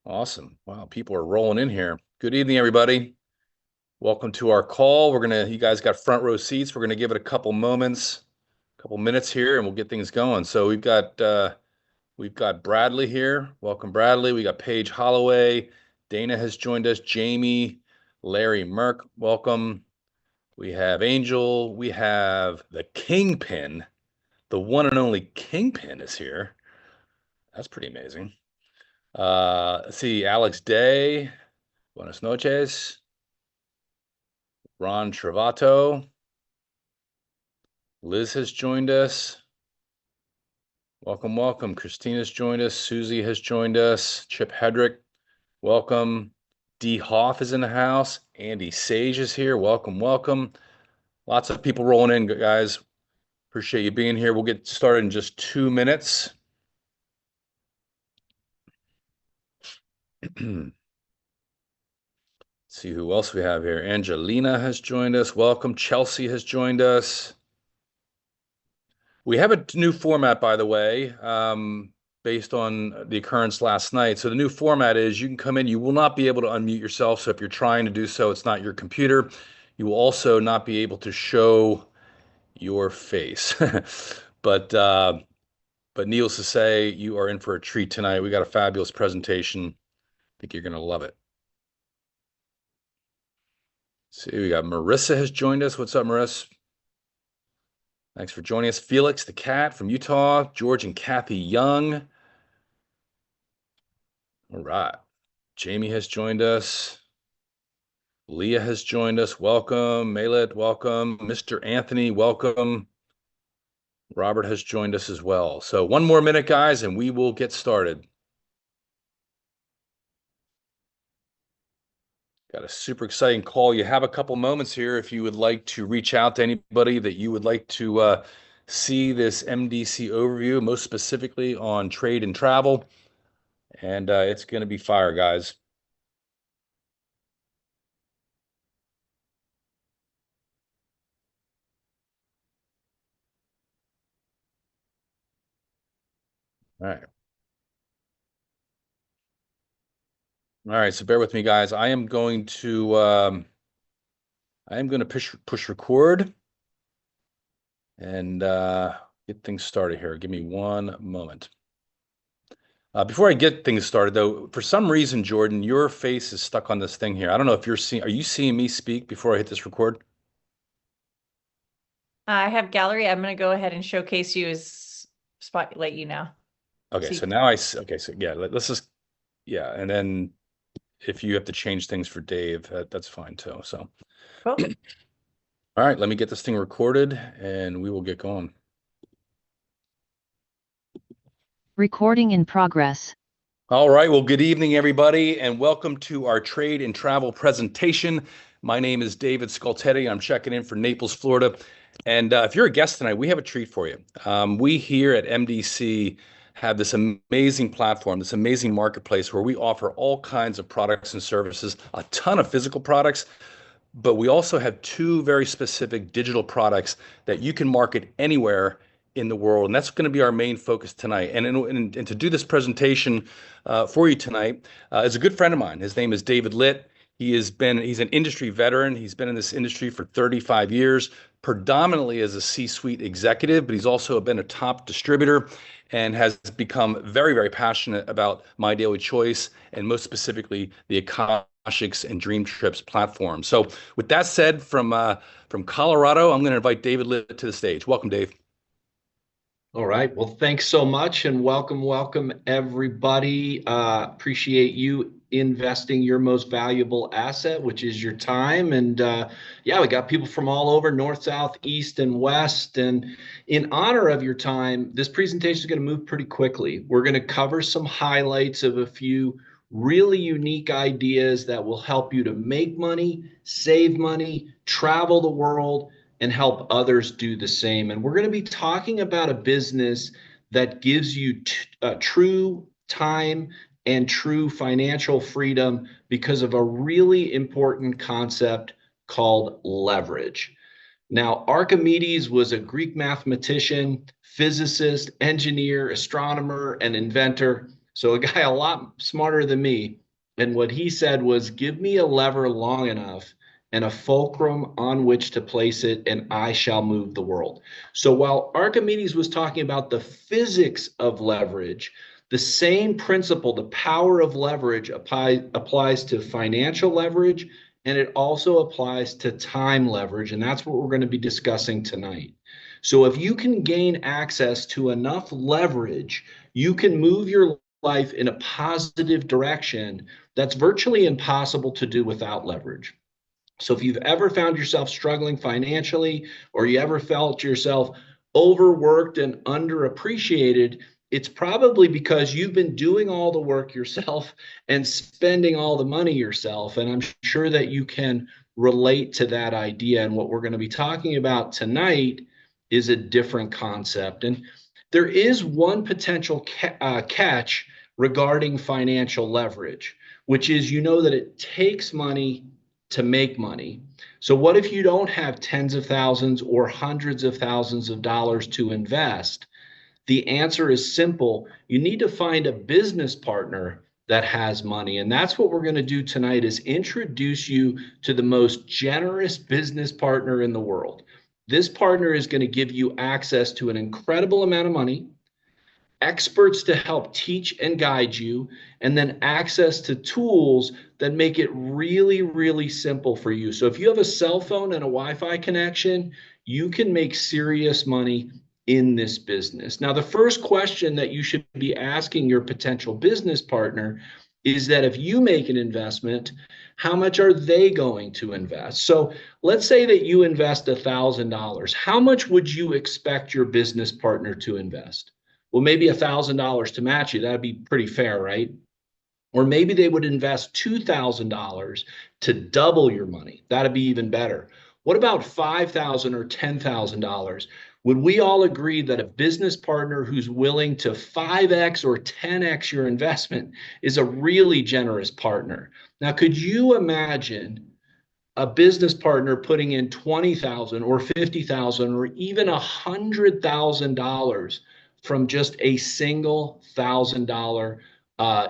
Awesome. Wow, people are rolling in here. Good evening, everybody. Welcome to our call. You guys got front row seats. We're gonna give it a couple moments, couple minutes here, and we'll get things going. So we've got Bradley here. Welcome, Bradley. We got Paige Holloway. Dana has joined us. Jamie, Larry Merck, welcome. We have Angel. We have the Kingpin. The one and only Kingpin is here. That's pretty amazing. Let's see, Alex Day. Buenas noches. Ron Travato. Liz has joined us. Welcome, welcome. Christina's joined us. Susie has joined us. Chip Hedrick, welcome. Dee Hoff is in the house. Andy Sage is here. Welcome, welcome. Lots of people rolling in, guys. Appreciate you being here. We'll get started in just 2 minutes. See who else we have here. Angelina has joined us. Welcome. Chelsea has joined us. We have a new format, by the way, based on the occurrence last night. So the new format is you can come in, you will not be able to unmute yourself. So if you're trying to do so, it's not your computer. You will also not be able to show your face. But needless to say, you are in for a treat tonight. We got a fabulous presentation. I think you're going to love it. See, we got Marissa has joined us. What's up, Marissa? Thanks for joining us. Felix the cat from Utah. George and Kathy Young. All right. Jamie has joined us. Leah has joined us. Welcome. Malet, welcome. Mr. Anthony, welcome. Robert has joined us as well. So one more minute, guys, and we will get started. Got a super exciting call. You have a couple moments here if you would like to reach out to anybody that you would like to see this MDC overview, most specifically on trade and travel. And it's going to be fire, guys. All right. All right, so bear with me, guys. I am going to push record and get things started here. Give me one moment. Before I get things started, though, for some reason, Jordan, your face is stuck on this thing here. I don't know if you're seeing. Are you seeing me speak before I hit this record? I have gallery. I'm going to go ahead and showcase you as spotlight you now. Okay, so now okay, so yeah, let's just and then if you have to change things for Dave, that's fine too. So, cool. All right, let me get this thing recorded and we will get going. Recording in progress. All right, well, good evening, everybody, and welcome to our trade and travel presentation. My name is David Scultetti. I'm checking in for Naples, Florida. And if you're a guest tonight, we have a treat for you. We here at MDC have this amazing platform, this amazing marketplace where we offer all kinds of products and services, a ton of physical products, but we also have two very specific digital products that you can market anywhere in the world. And that's going to be our main focus tonight. And to do this presentation for you tonight is a good friend of mine. His name is David Litt. He's an industry veteran. He's been in this industry for 35 years, predominantly as a C-suite executive, but he's also been a top distributor and has become very, very passionate about My Daily Choice and most specifically the Akashics and Dream Trips platform. So with that said, from Colorado, I'm going to invite David Litt to the stage. Welcome, Dave. All right. Well, thanks so much and welcome everybody. Appreciate you investing your most valuable asset, which is your time. And yeah, we got people from all over, north, south, east, and west. And in honor of your time, this presentation is going to move pretty quickly. We're going to cover some highlights of a few really unique ideas that will help you to make money, save money, travel the world, and help others do the same. And we're going to be talking about a business that gives you true time and true financial freedom because of a really important concept called leverage. Now, Archimedes was a Greek mathematician, physicist, engineer, astronomer, and inventor. So a guy a lot smarter than me. And what he said was, give me a lever long enough and a fulcrum on which to place it, and I shall move the world. So while Archimedes was talking about the physics of leverage, the same principle, the power of leverage, applies to financial leverage, and it also applies to time leverage. And that's what we're going to be discussing tonight. So if you can gain access to enough leverage, you can move your life in a positive direction that's virtually impossible to do without leverage. So if you've ever found yourself struggling financially, or you ever felt yourself overworked and underappreciated, it's probably because you've been doing all the work yourself and spending all the money yourself. And I'm sure that you can relate to that idea. And what we're going to be talking about tonight is a different concept. And there is one potential catch regarding financial leverage, which is, you know, that it takes money to make money. So what if you don't have tens of thousands or hundreds of thousands of dollars to invest? The answer is simple. You need to find a business partner that has money. And that's what we're going to do tonight, is introduce you to the most generous business partner in the world. This partner is going to give you access to an incredible amount of money, experts to help teach and guide you, and then access to tools that make it really, really simple for you. So if you have a cell phone and a Wi-Fi connection, you can make serious money in this business. Now, the first question that you should be asking your potential business partner is that if you make an investment, how much are they going to invest? So let's say that you invest $1,000. How much would you expect your business partner to invest? Well, maybe $1,000 to match you. That'd be pretty fair, right? Or maybe they would invest $2,000 to double your money. That'd be even better. What about $5,000 or $10,000? Would we all agree that a business partner who's willing to 5x or 10x your investment is a really generous partner? Now, could you imagine a business partner putting in $20,000 or $50,000 or even $100,000 from just a single $1,000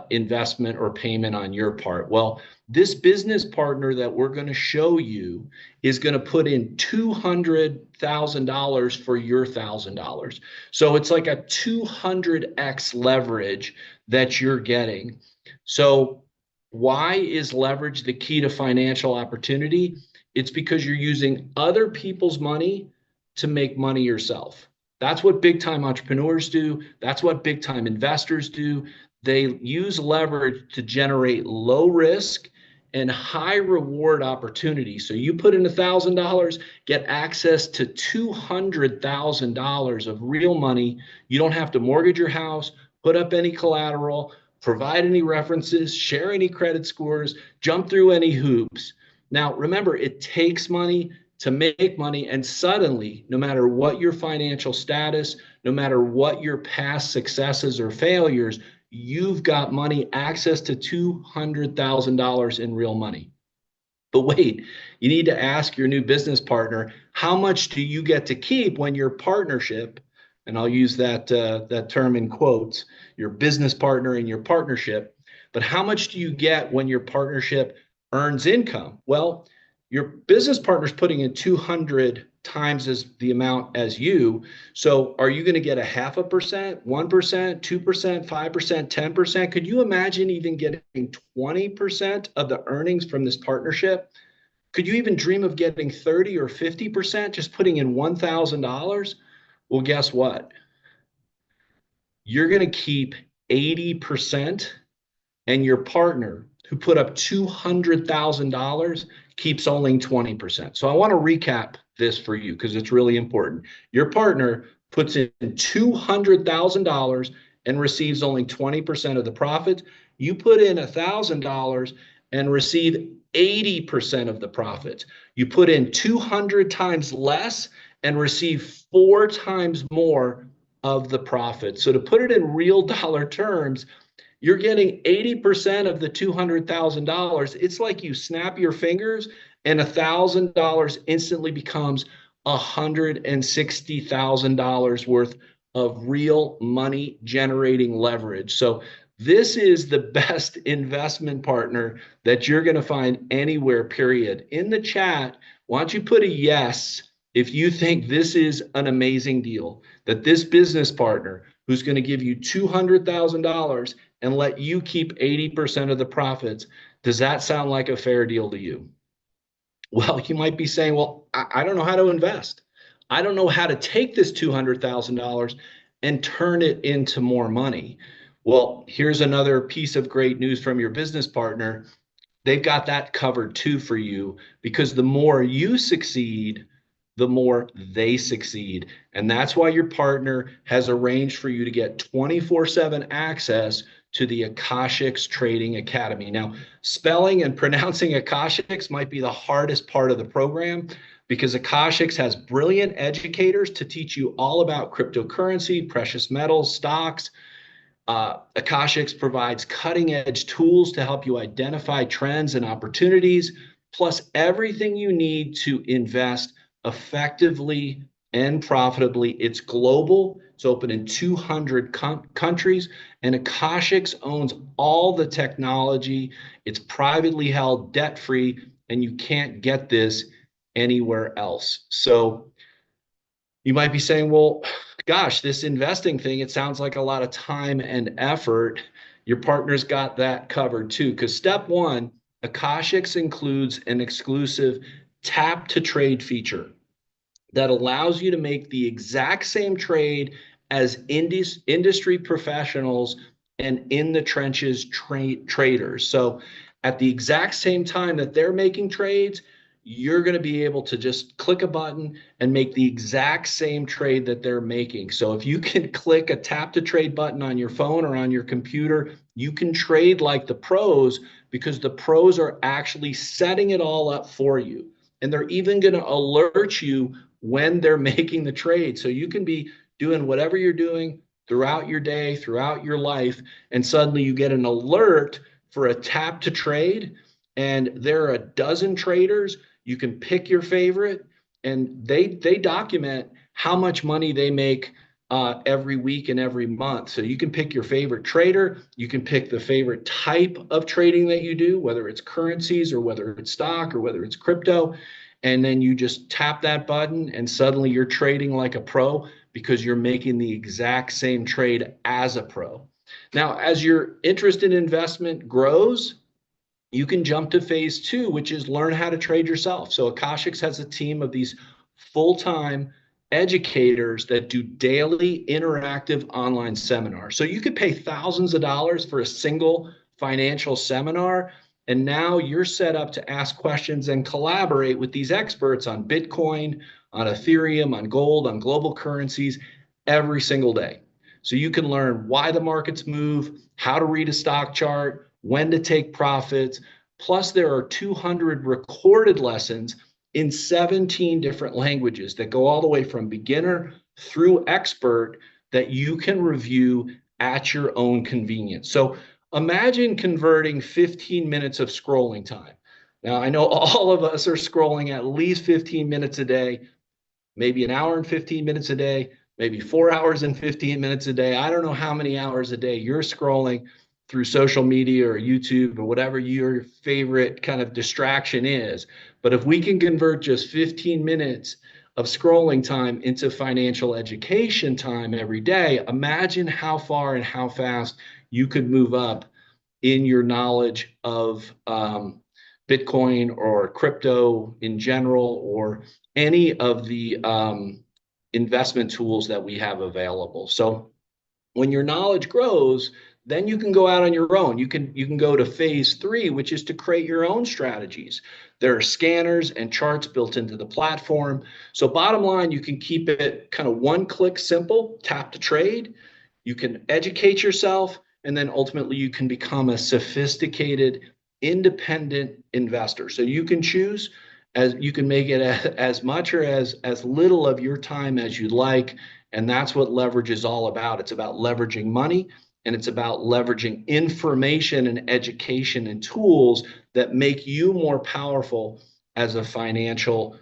investment or payment on your part? Well, this business partner that we're going to show you is going to put in $200,000 for your $1,000. So it's like a 200x leverage that you're getting. So why is leverage the key to financial opportunity? It's because you're using other people's money to make money yourself. That's what big time entrepreneurs do. That's what big time investors do. They use leverage to generate low risk and high reward opportunities. So you put in $1,000, get access to $200,000 of real money. You don't have to mortgage your house, put up any collateral, provide any references, share any credit scores, jump through any hoops. Now, remember, it takes money to make money, and suddenly, no matter what your financial status, no matter what your past successes or failures, you've got money, access to $200,000 in real money. But wait, you need to ask your new business partner, how much do you get to keep when your partnership, and I'll use that term in quotes, your business partner and your partnership, but how much do you get when your partnership earns income? Well, your business partner's putting in 200 times as the amount as you. So are you going to get 0.5%, 1%, 2%, 5%, 10%? Could you imagine even getting 20% of the earnings from this partnership? Could you even dream of getting 30 or 50% just putting in $1,000? Well, guess what? You're going to keep 80%, and your partner who put up $200,000 keeps only 20%. So I want to recap this for you because it's really important. Your partner puts in $200,000 and receives only 20% of the profit. You put in $1,000 and receive 80% of the profit. You put in 200 times less and receive 4 times more of the profit. So to put it in real dollar terms, you're getting 80% of the $200,000. It's like you snap your fingers and $1,000 instantly becomes $160,000 worth of real money generating leverage. So This is the best investment partner that you're going to find anywhere, period. In the chat, why don't you put a yes if you think this is an amazing deal, that this business partner who's going to give you $200,000 and let you keep 80% of the profits, does that sound like a fair deal to you? Well, you might be saying, well, I don't know how to invest. I don't know how to take this $200,000 and turn it into more money. Well, here's another piece of great news from your business partner. They've got that covered too for you, because the more you succeed, the more they succeed. And that's why your partner has arranged for you to get 24/7 access to the Akashics Trading Academy. Now, spelling and pronouncing Akashics might be the hardest part of the program, because Akashics has brilliant educators to teach you all about cryptocurrency, precious metals, stocks. Akashics provides cutting edge tools to help you identify trends and opportunities, plus everything you need to invest effectively and profitably. It's global. It's open in 200 countries, and Akashics owns all the technology. It's privately held, debt-free, and you can't get this anywhere else. So you might be saying, well, gosh, this investing thing, it sounds like a lot of time and effort. Your partner's got that covered too, because step one, Akashics includes an exclusive tap to trade feature that allows you to make the exact same trade as industry professionals and in the trenches traders. So at the exact same time that they're making trades, you're going to be able to just click a button and make the exact same trade that they're making. So if you can click a tap to trade button on your phone or on your computer, you can trade like the pros, because the pros are actually setting it all up for you. And they're even going to alert you when they're making the trade. So you can be doing whatever you're doing throughout your day, throughout your life, and suddenly you get an alert for a tap to trade, and there are a dozen traders. You can pick your favorite, and they document how much money they make every week and every month. So you can pick your favorite trader. You can pick the favorite type of trading that you do, whether it's currencies or whether it's stock or whether it's crypto. And then you just tap that button and suddenly you're trading like a pro, because you're making the exact same trade as a pro. Now, as your interest in investment grows, you can jump to phase two, which is learn how to trade yourself. So Akashics has a team of these full-time educators that do daily interactive online seminars. So you could pay thousands of dollars for a single financial seminar, and now you're set up to ask questions and collaborate with these experts on Bitcoin, on Ethereum, on gold, on global currencies every single day. So you can learn why the markets move, how to read a stock chart, when to take profits. Plus, there are 200 recorded lessons in 17 different languages that go all the way from beginner through expert that you can review at your own convenience. So imagine converting 15 minutes of scrolling time. Now, I know all of us are scrolling at least 15 minutes a day, maybe an hour and 15 minutes a day, maybe 4 hours and 15 minutes a day. I don't know how many hours a day you're scrolling through social media or YouTube or whatever your favorite kind of distraction is. But if we can convert just 15 minutes of scrolling time into financial education time every day, imagine how far and how fast you could move up in your knowledge of Bitcoin or crypto in general, or any of the investment tools that we have available. So when your knowledge grows, then you can go out on your own. You can go to phase three, which is to create your own strategies. There are scanners and charts built into the platform. So bottom line, you can keep it kind of one click simple, tap to trade. You can educate yourself, and then ultimately you can become a sophisticated, independent investor. So you can choose, as you can make it as much or as little of your time as you'd like. And that's what leverage is all about. It's about leveraging money, and it's about leveraging information and education and tools that make you more powerful as a financial,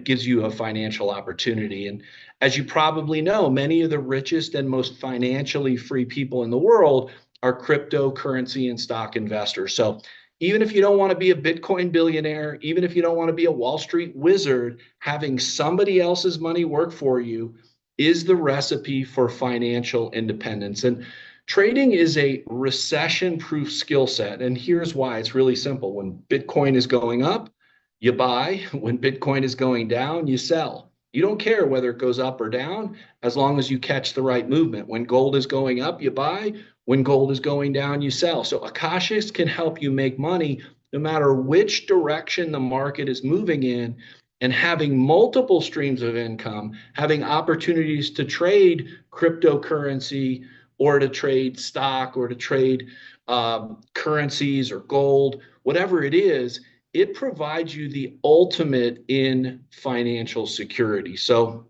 gives you a financial opportunity. And As you probably know, many of the richest and most financially free people in the world are cryptocurrency and stock investors. So even if you don't want to be a Bitcoin billionaire, even if you don't want to be a Wall Street wizard, having somebody else's money work for you is the recipe for financial independence. And trading is a recession-proof skill set. And here's why. It's really simple. When Bitcoin is going up, you buy. When Bitcoin is going down, you sell. You don't care whether it goes up or down, as long as you catch the right movement. When gold is going up, you buy. When gold is going down, you sell. So Akashics can help you make money no matter which direction the market is moving in, and having multiple streams of income, having opportunities to trade cryptocurrency or to trade stock or to trade currencies or gold, whatever it is, it provides you the ultimate in financial security. So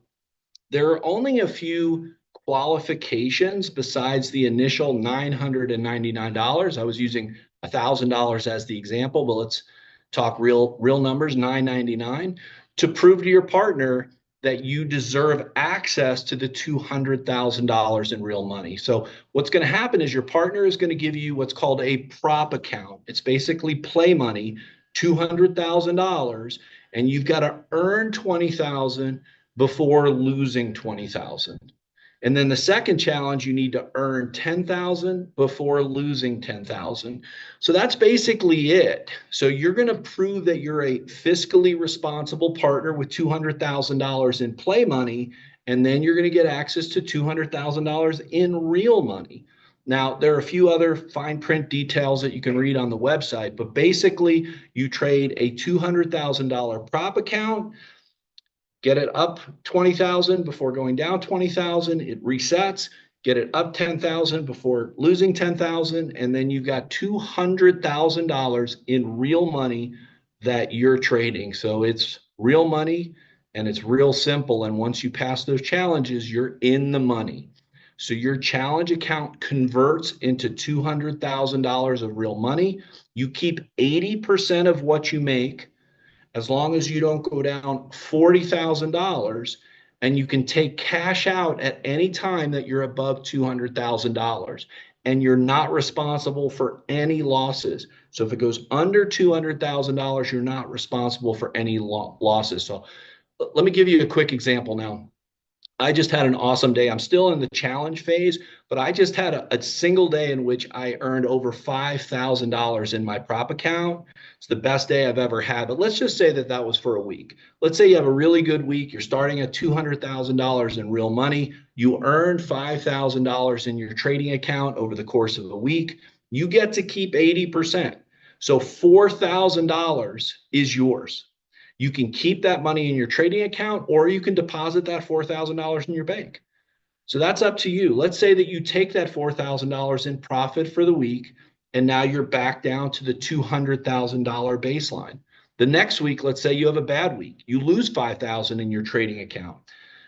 there are only a few qualifications besides the initial $999. I was using $1,000 as the example, but let's talk real numbers, $999, to prove to your partner that you deserve access to the $200,000 in real money. So what's going to happen is your partner is going to give you what's called a prop account. It's basically play money, $200,000, and you've got to earn $20,000 before losing $20,000. And then the second challenge, you need to earn $10,000 before losing $10,000. So that's basically it. So you're going to prove that you're a fiscally responsible partner with $200,000 in play money, and then you're going to get access to $200,000 in real money. Now, there are a few other fine print details that you can read on the website, but basically you trade a $200,000 prop account, get it up 20,000 before going down 20,000, it resets, get it up 10,000 before losing 10,000, and then you've got $200,000 in real money that you're trading. So it's real money and it's real simple. And once you pass those challenges, you're in the money. So your challenge account converts into $200,000 of real money. You keep 80% of what you make, as long as you don't go down $40,000, and you can take cash out at any time that you're above $200,000, and you're not responsible for any losses. So if it goes under $200,000, you're not responsible for any losses. So let me give you a quick example now. I just had an awesome day. I'm still in the challenge phase, but I just had a single day in which I earned over $5,000 in my prop account. It's the best day I've ever had, but let's just say that that was for a week. Let's say you have a really good week. You're starting at $200,000 in real money. You earned $5,000 in your trading account over the course of a week. You get to keep 80%. So $4,000 is yours. You can keep that money in your trading account, or you can deposit that $4,000 in your bank. So that's up to you. Let's say that you take that $4,000 in profit for the week, and now you're back down to the $200,000 baseline. The next week, let's say you have a bad week. You lose $5,000 in your trading account.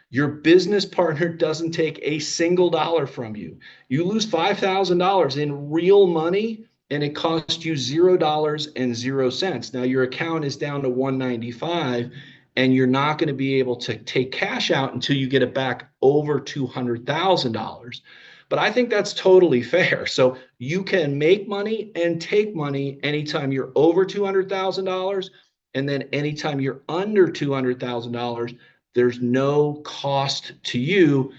Your business partner doesn't take a single dollar from you. You lose $5,000 in real money, and it costs you $0.00. Now your account is down to $195, and you're not going to be able to take cash out until you get it back over $200,000. But I think that's totally fair. So you can make money and take money anytime you're over $200,000, and then anytime you're under $200,000, there's no cost to you.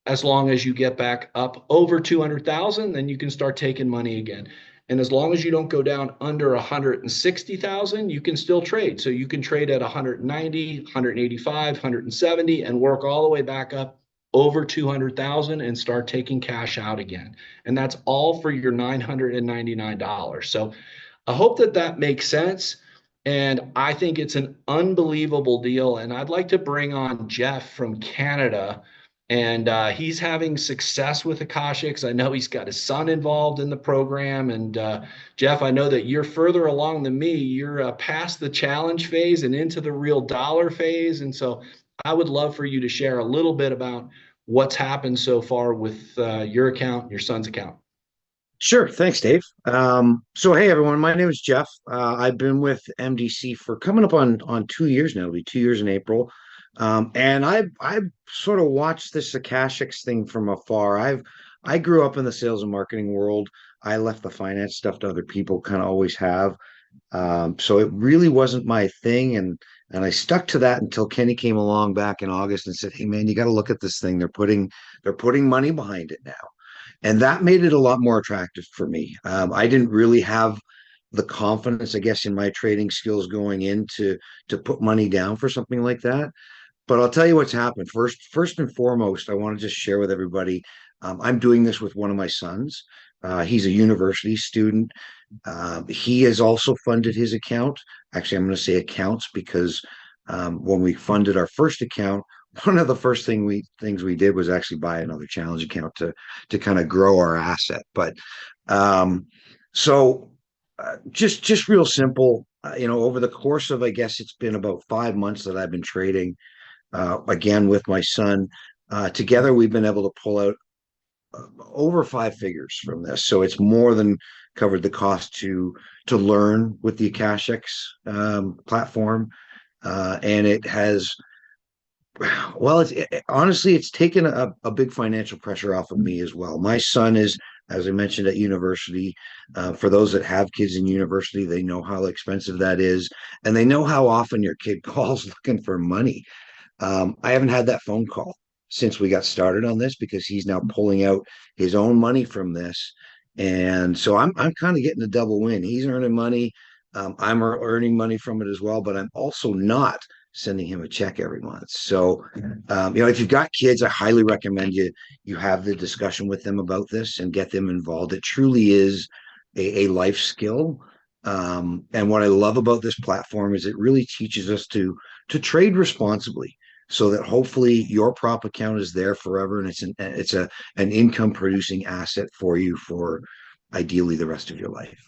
As long as you get back up over 200,000, then you can start taking money again. And as long as you don't go down under 160,000, you can still trade. So you can trade at 190, 185, 170, and work all the way back up over 200,000 and start taking cash out again. And that's all for your $999. So I hope that that makes sense. And I think it's an unbelievable deal. And I'd like to bring on Jeff from Canada. And he's having success with Akashics. I know he's got his son involved in the program. And Jeff, I know that you're further along than me. You're past the challenge phase and into the real dollar phase. And so I would love for you to share a little bit about what's happened so far with your account, your son's account. Sure. Thanks, Dave. So, hey, everyone, my name is Jeff. I've been with MDC for coming up on 2 years now. It'll be 2 years in April. And I've sort of watched this Akashics thing from afar. I grew up in the sales and marketing world. I left the finance stuff to other people, kind of always have. So it really wasn't my thing, and I stuck to that until Kenny came along back in August and said, "Hey man, you got to look at this thing. They're putting money behind it now." And that made it a lot more attractive for me. I didn't really have the confidence, I guess, in my trading skills going into to put money down for something like that. But I'll tell you what's happened. First and foremost, I want to just share with everybody. I'm doing this with one of my sons. He's a university student. He has also funded his account. Actually, I'm going to say accounts because when we funded our first account, one of the first things we did was actually buy another challenge account to kind of grow our asset. But um, so just real simple. Over the course of, I guess it's been about 5 months that I've been trading again with my son. Together, we've been able to pull out over five figures from this. So it's more than covered the cost to learn with the Akashics platform, and it has. Well, honestly, it's taken a big financial pressure off of me as well. My son is, as I mentioned, at university. For those that have kids in university, they know how expensive that is, and they know how often your kid calls looking for money. I haven't had that phone call since we got started on this because he's now pulling out his own money from this, and so I'm kind of getting a double win. He's earning money, I'm earning money from it as well, but I'm also not sending him a check every month. So, if you've got kids, I highly recommend you have the discussion with them about this and get them involved. It truly is a life skill. And what I love about this platform is it really teaches us to trade responsibly so that hopefully your prop account is there forever and it's an income producing asset for you for ideally the rest of your life.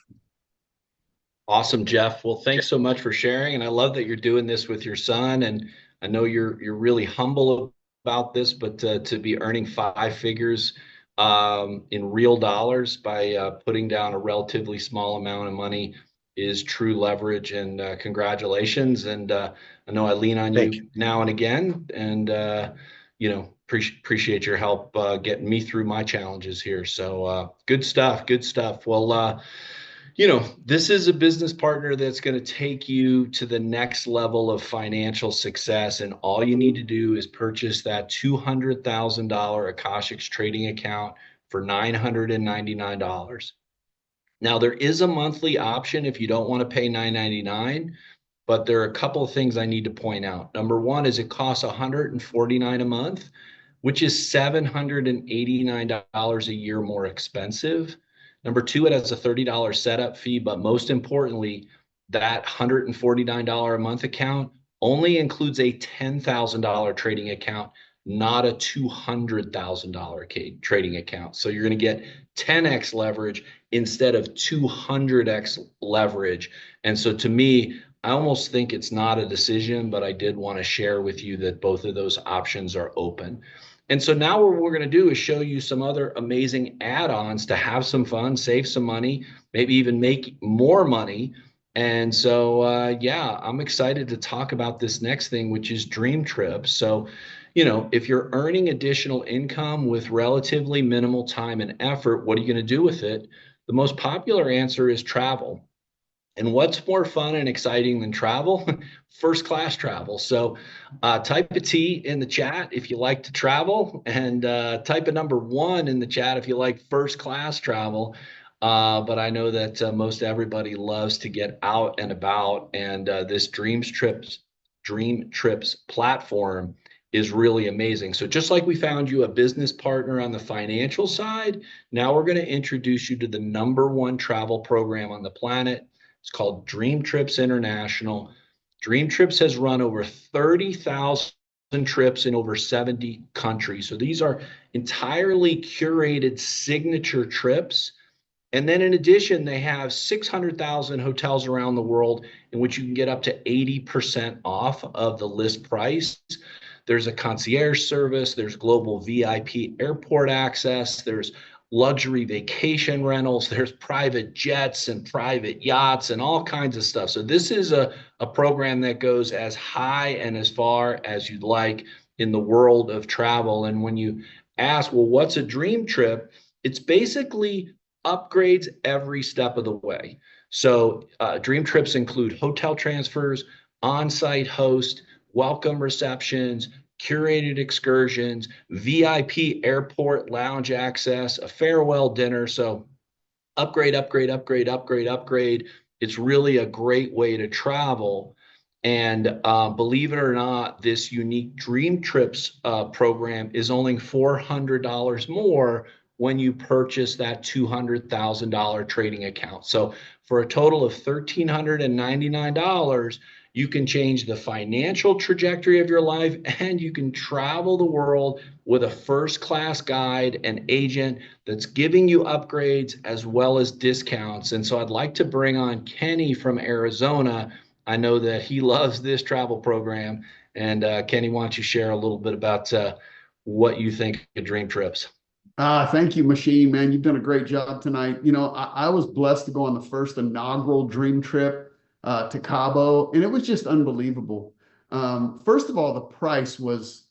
Awesome, Jeff. Well, thanks so much for sharing. And I love that you're doing this with your son. And I know you're really humble about this, but to be earning five figures in real dollars by putting down a relatively small amount of money is true leverage. And congratulations. And I know I lean on Thank you you. now and again. And appreciate your help getting me through my challenges here. So good stuff. Good stuff. Well, this is a business partner that's going to take you to the next level of financial success. And all you need to do is purchase that $200,000 Akashics trading account for $999. Now, there is a monthly option if you don't want to pay $999, but there are a couple of things I need to point out. Number one is it costs $149 a month, which is $789 a year more expensive. Number two, it has a $30 setup fee, but most importantly, that $149 a month account only includes a $10,000 trading account, not a $200,000 trading account. So you're going to get 10x leverage instead of 200x leverage. And so to me, I almost think it's not a decision, but I did want to share with you that both of those options are open. And so now what we're going to do is show you some other amazing add-ons to have some fun, save some money, maybe even make more money. And so, I'm excited to talk about this next thing, which is Dream Trips. So, if you're earning additional income with relatively minimal time and effort, what are you going to do with it? The most popular answer is travel. And what's more fun and exciting than travel? First class travel. So type a T in the chat if you like to travel, and type a number one in the chat if you like first class travel. But I know that most everybody loves to get out and about, and this Dream Trips platform is really amazing. So just like we found you a business partner on the financial side, now we're going to introduce you to the number one travel program on the planet. It's called Dream Trips International. Dream Trips has run over 30,000 trips in over 70 countries. So these are entirely curated signature trips. And then in addition, they have 600,000 hotels around the world in which you can get up to 80% off of the list price. There's a concierge service, there's global VIP airport access, there's luxury vacation rentals, there's private jets and private yachts and all kinds of stuff. So this is a program that goes as high and as far as you'd like in the world of travel. And when you ask, well, what's a dream trip? It's basically upgrades every step of the way. So dream trips include hotel transfers, on-site host, welcome receptions, curated excursions, VIP airport lounge access, a farewell dinner. So upgrade, upgrade, upgrade, upgrade, upgrade. It's really a great way to travel. And believe it or not, this unique Dream Trips program is only $400 more when you purchase that $200,000 trading account. So for a total of $1,399, you can change the financial trajectory of your life, and you can travel the world with a first-class guide and agent that's giving you upgrades as well as discounts. And so I'd like to bring on Kenny from Arizona. I know that he loves this travel program. And Kenny, why don't you share a little bit about what you think of Dream Trips? Thank you, Machine, man. You've done a great job tonight. You know, I was blessed to go on the first inaugural Dream Trip to Cabo, and it was just unbelievable. First of all, the price was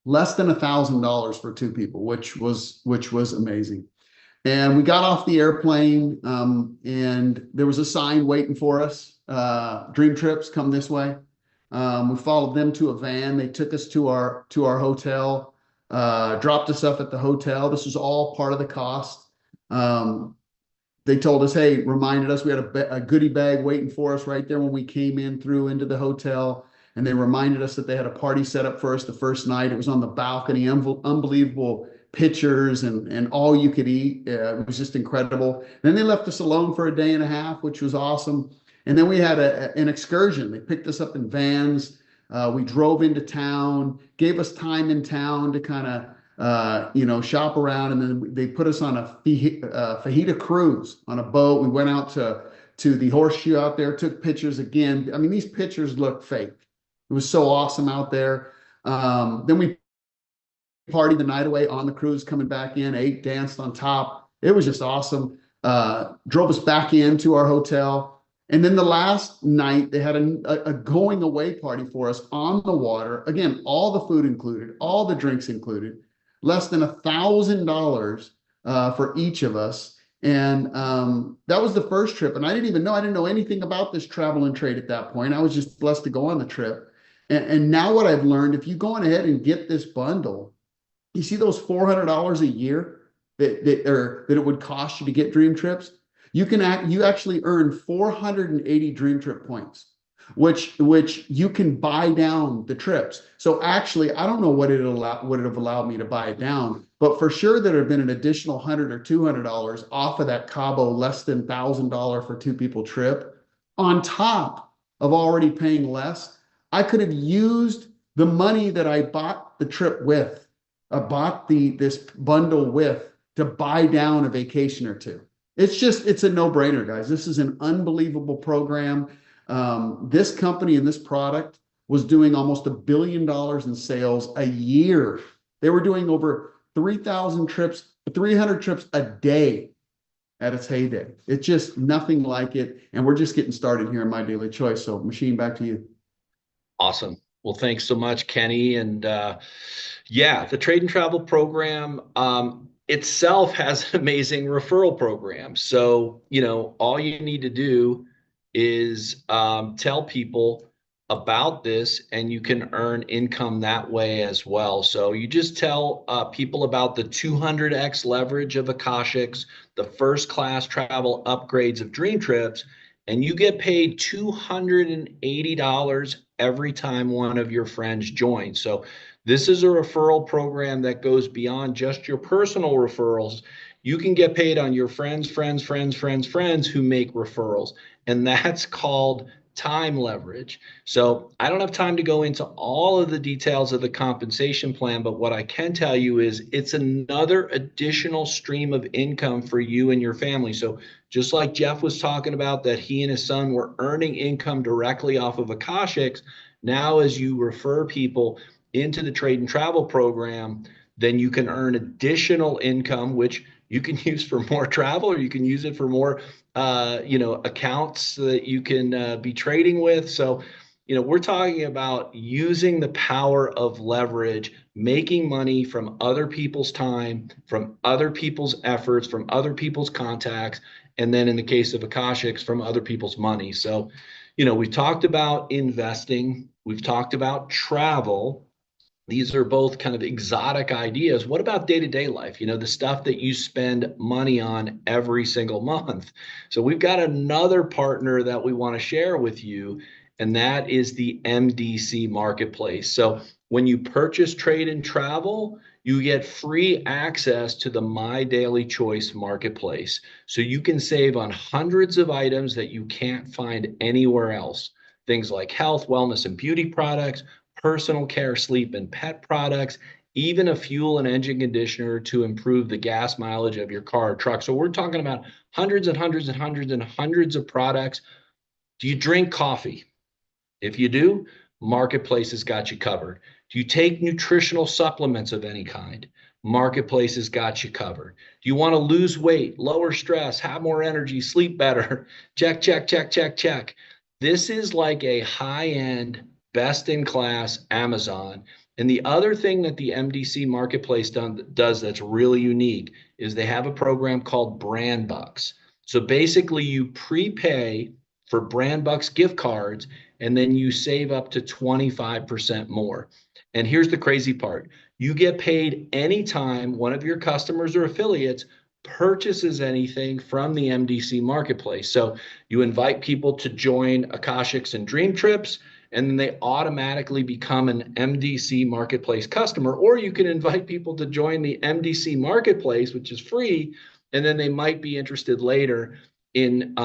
less than $1,000 for two people, which was amazing. And we got off the airplane, and there was a sign waiting for us. Dream Trips, come this way. We followed them to a van. They took us to our hotel. Dropped us off at the hotel. This was all part of the cost. They told us, hey, reminded us we had a goodie bag waiting for us right there when we came into the hotel. And they reminded us that they had a party set up for us the first night. It was on the balcony, unbelievable pictures and all you could eat. It was just incredible. Then they left us alone for a day and a half, which was awesome. And then we had an excursion. They picked us up in vans. We drove into town, gave us time in town to kind of, shop around. And then they put us on a fajita cruise on a boat. We went out to the horseshoe out there, took pictures again. I mean, these pictures look fake. It was so awesome out there. Then we partied the night away on the cruise, coming back in, ate, danced on top. It was just awesome. Drove us back into our hotel. And then the last night, they had a going away party for us on the water. Again, all the food included, all the drinks included, less than $1,000 for each of us. And that was the first trip. And I didn't know anything about this travel and trade at that point. I was just blessed to go on the trip. And now what I've learned, if you go on ahead and get this bundle, you see those $400 a year that it would cost you to get Dream Trips? You actually earn 480 Dream Trip points, which you can buy down the trips. So actually, I don't know what it would have allowed me to buy it down, but for sure there have been an additional $100 or $200 off of that Cabo less than $1,000 for two people trip, on top of already paying less. I could have used the money that I bought the trip with, I bought this bundle with, to buy down a vacation or two. It's a no-brainer, guys. This is an unbelievable program. This company and this product was doing almost $1 billion in sales a year. They were doing over 300 trips a day at its heyday. It's just nothing like it. And we're just getting started here in My Daily Choice. So Machine, back to you. Awesome. Well, thanks so much, Kenny. And the Trade and Travel program itself has an amazing referral program. So, all you need to do is tell people about this, and you can earn income that way as well. So you just tell people about the 200x leverage of Akashics, the first class travel upgrades of Dream Trips, and you get paid $280 every time one of your friends joins. So this is a referral program that goes beyond just your personal referrals. You can get paid on your friends who make referrals, and that's called time leverage. So I don't have time to go into all of the details of the compensation plan, but what I can tell you is it's another additional stream of income for you and your family. So just like Jeff was talking about, that he and his son were earning income directly off of Akashics, now as you refer people into the Trade and Travel program, then you can earn additional income, which you can use for more travel, or you can use it for more, accounts that you can be trading with. So, we're talking about using the power of leverage, making money from other people's time, from other people's efforts, from other people's contacts, and then in the case of Akashics, from other people's money. So, we've talked about investing, we've talked about travel. These are both kind of exotic ideas. What about day-to-day life? The stuff that you spend money on every single month. So we've got another partner that we want to share with you, and that is the MDC Marketplace. So when you purchase Trade and Travel, you get free access to the My Daily Choice Marketplace. So you can save on hundreds of items that you can't find anywhere else. Things like health, wellness, and beauty products, personal care, sleep, and pet products, even a fuel and engine conditioner to improve the gas mileage of your car or truck. So we're talking about hundreds and hundreds and hundreds and hundreds of products. Do you drink coffee? If you do, Marketplace has got you covered. Do you take nutritional supplements of any kind? Marketplace has got you covered. Do you want to lose weight, lower stress, have more energy, sleep better? Check, check, check, check, check. This is like a high-end, best-in-class Amazon. And the other thing that the MDC Marketplace does that's really unique is they have a program called Brand Bucks. So basically you prepay for Brand Bucks gift cards, and then you save up to 25% more. And here's the crazy part. You get paid anytime one of your customers or affiliates purchases anything from the MDC Marketplace. So you invite people to join Akashics and Dream Trips, and then they automatically become an MDC Marketplace customer. Or you can invite people to join the MDC Marketplace, which is free, and then they might be interested later in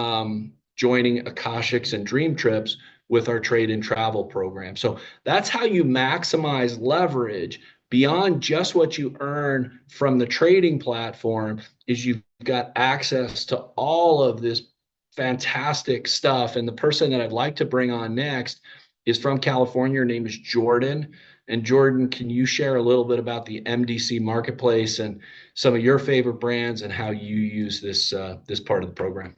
joining Akashics and Dream Trips with our Trade and Travel program. So that's how you maximize leverage beyond just what you earn from the trading platform. Is you've got access to all of this fantastic stuff. And the person that I'd like to bring on next is from California. Her name is Jordan. And Jordan, can you share a little bit about the MDC Marketplace and some of your favorite brands and how you use this part of the program?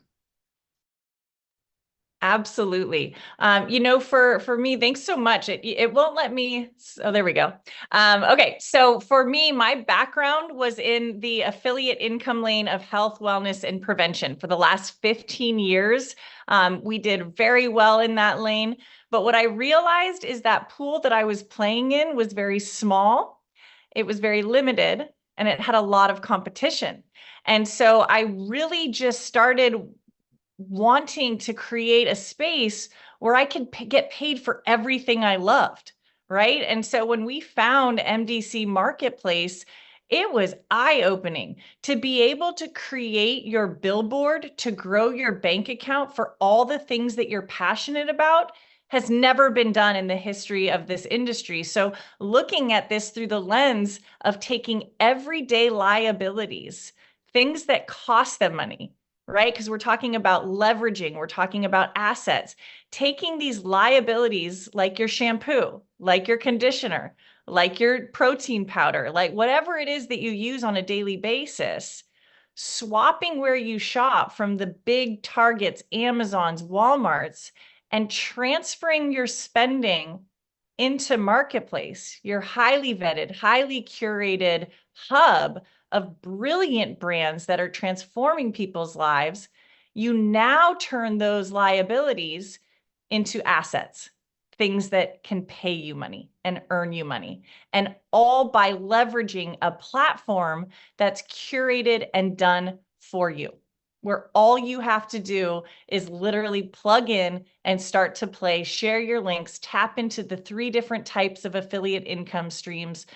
Absolutely. For me, thanks so much. It won't let me. Oh, there we go. Okay. So for me, my background was in the affiliate income lane of health, wellness, and prevention for the last 15 years. We did very well in that lane. But what I realized is that pool that I was playing in was very small. It was very limited, and it had a lot of competition. And so I really just started wanting to create a space where I could get paid for everything I loved, right? And so when we found MDC Marketplace, it was eye-opening to be able to create your billboard, to grow your bank account for all the things that you're passionate about has never been done in the history of this industry. So looking at this through the lens of taking everyday liabilities, things that cost them money, right? Because we're talking about leveraging, we're talking about assets, taking these liabilities like your shampoo, like your conditioner, like your protein powder, like whatever it is that you use on a daily basis, swapping where you shop from the big Targets, Amazons, Walmarts, and transferring your spending into Marketplace, your highly vetted, highly curated hub of brilliant brands that are transforming people's lives. You now turn those liabilities into assets, things that can pay you money and earn you money, and all by leveraging a platform that's curated and done for you, where all you have to do is literally plug in and start to play, share your links, tap into the 3 different types of affiliate income streams.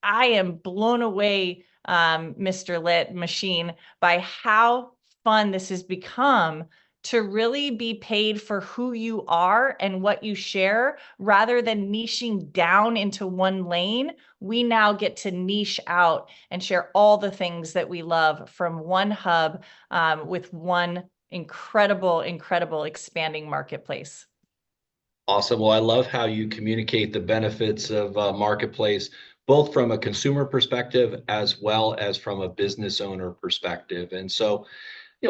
I am blown away, Mr. Lit Machine, by how fun this has become to really be paid for who you are and what you share, rather than niching down into one lane. We now get to niche out and share all the things that we love from one hub, with one incredible, incredible expanding marketplace. Awesome. Well, I love how you communicate the benefits of Marketplace both from a consumer perspective as well as from a business owner perspective. And so,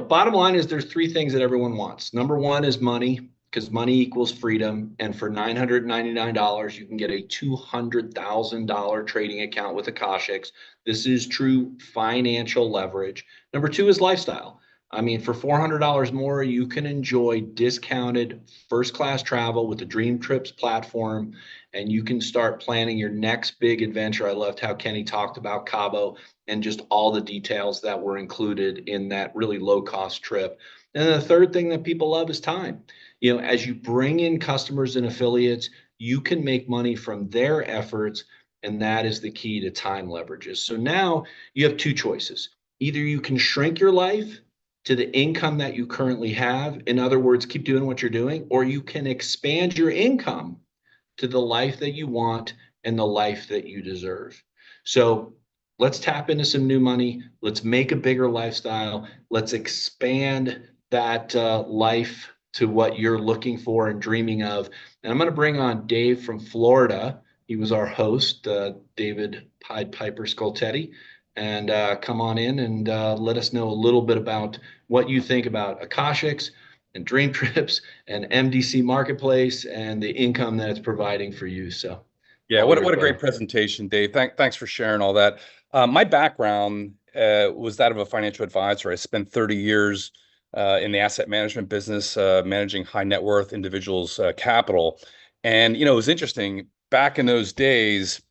bottom line is there's three things that everyone wants. Number one is money, because money equals freedom. And for $999, you can get a $200,000 trading account with Akashics. This is true financial leverage. Number two is lifestyle. I mean, for $400 more, you can enjoy discounted first-class travel with the Dream Trips platform, and you can start planning your next big adventure. I loved how Kenny talked about Cabo and just all the details that were included in that really low-cost trip. And then the third thing that people love is time. As you bring in customers and affiliates, you can make money from their efforts, and that is the key to time leverages. So now you have two choices. Either you can shrink your life to the income that you currently have. In other words, keep doing what you're doing, or you can expand your income to the life that you want and the life that you deserve. So let's tap into some new money. Let's make a bigger lifestyle. Let's expand that life to what you're looking for and dreaming of. And I'm going to bring on Dave from Florida. He was our host, David Pied Piper Scoltetti. And come on in and let us know a little bit about what you think about Akashics and Dream Trips and MDC Marketplace and the income that it's providing for you. So, yeah, what a great presentation, Dave. Thanks for sharing all that. My background was that of a financial advisor. I spent 30 years in the asset management business, managing high net worth individuals' capital. And, it was interesting back in those days.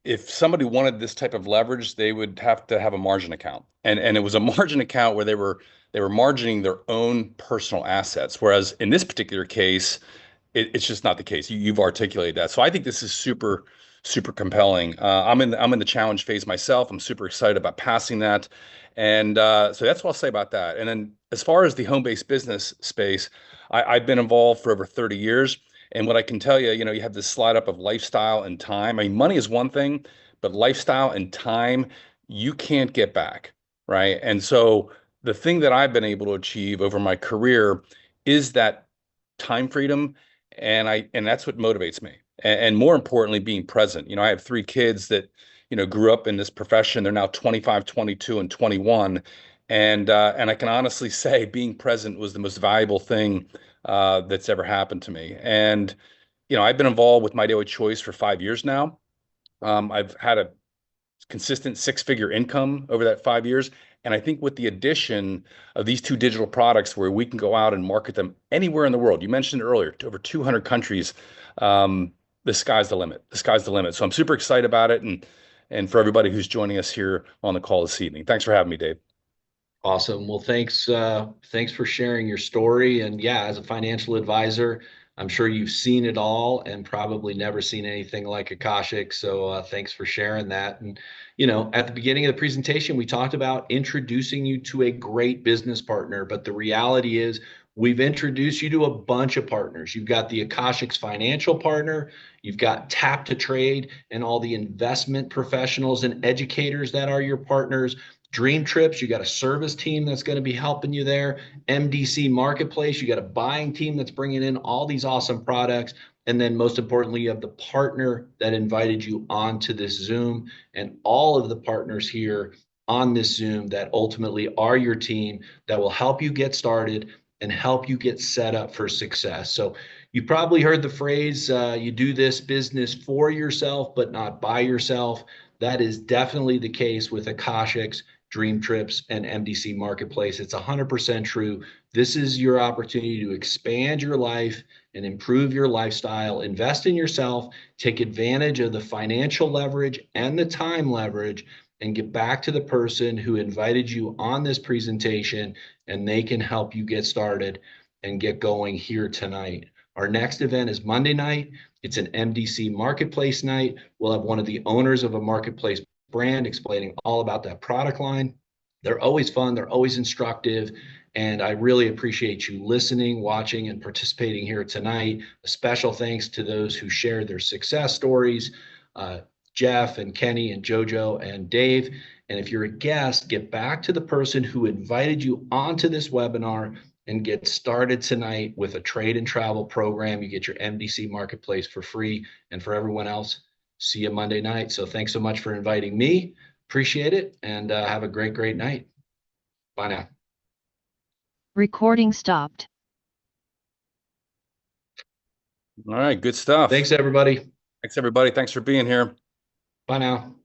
If somebody wanted this type of leverage, they would have to have a margin account, and it was a margin account where they were margining their own personal assets. Whereas in this particular case, it's just not the case. You've articulated that, so I think this is super compelling. I'm in the challenge phase myself. I'm super excited about passing that, and so that's what I'll say about that. And then as far as the home-based business space, I've been involved for over 30 years. And what I can tell you, you have this slide up of lifestyle and time. I mean, money is one thing, but lifestyle and time, you can't get back, right? And so the thing that I've been able to achieve over my career is that time freedom, and that's what motivates me. And more importantly, being present. I have three kids that, grew up in this profession. They're now 25, 22, and 21. And I can honestly say being present was the most valuable thing that's ever happened to me. And, I've been involved with My Daily Choice for 5 years now. I've had a consistent six-figure income over that 5 years. And I think with the addition of these two digital products where we can go out and market them anywhere in the world, you mentioned earlier, to over 200 countries, the sky's the limit. The sky's the limit. So I'm super excited about it. And for everybody who's joining us here on the call this evening, thanks for having me, Dave. Awesome. Well, thanks for sharing your story. And yeah, as a financial advisor, I'm sure you've seen it all and probably never seen anything like Akashic. So thanks for sharing that. And, at the beginning of the presentation, we talked about introducing you to a great business partner. But the reality is we've introduced you to a bunch of partners. You've got the Akashics financial partner. You've got Tap to Trade and all the investment professionals and educators that are your partners. Dream Trips, you got a service team that's going to be helping you there. MDC Marketplace, you got a buying team that's bringing in all these awesome products. And then most importantly, you have the partner that invited you onto this Zoom, and all of the partners here on this Zoom that ultimately are your team that will help you get started and help you get set up for success. So you probably heard the phrase, you do this business for yourself, but not by yourself. That is definitely the case with Akashics, Dream Trips, and MDC Marketplace. It's 100% true. This is your opportunity to expand your life and improve your lifestyle, invest in yourself, take advantage of the financial leverage and the time leverage, and get back to the person who invited you on this presentation, and they can help you get started and get going here tonight. Our next event is Monday night. It's an MDC Marketplace night. We'll have one of the owners of a marketplace brand explaining all about that product line. They're always fun. They're always instructive. And I really appreciate you listening, watching, and participating here tonight. A special thanks to those who shared their success stories, Jeff and Kenny and Jojo and Dave. And if you're a guest, get back to the person who invited you onto this webinar and get started tonight with a trade and travel program. You get your MDC Marketplace for free. And for everyone else, see you Monday night. So thanks so much for inviting me. Appreciate it. And have a great night. Bye now. Recording stopped. All right, good stuff. Thanks, everybody. Thanks, everybody. Thanks for being here. Bye now.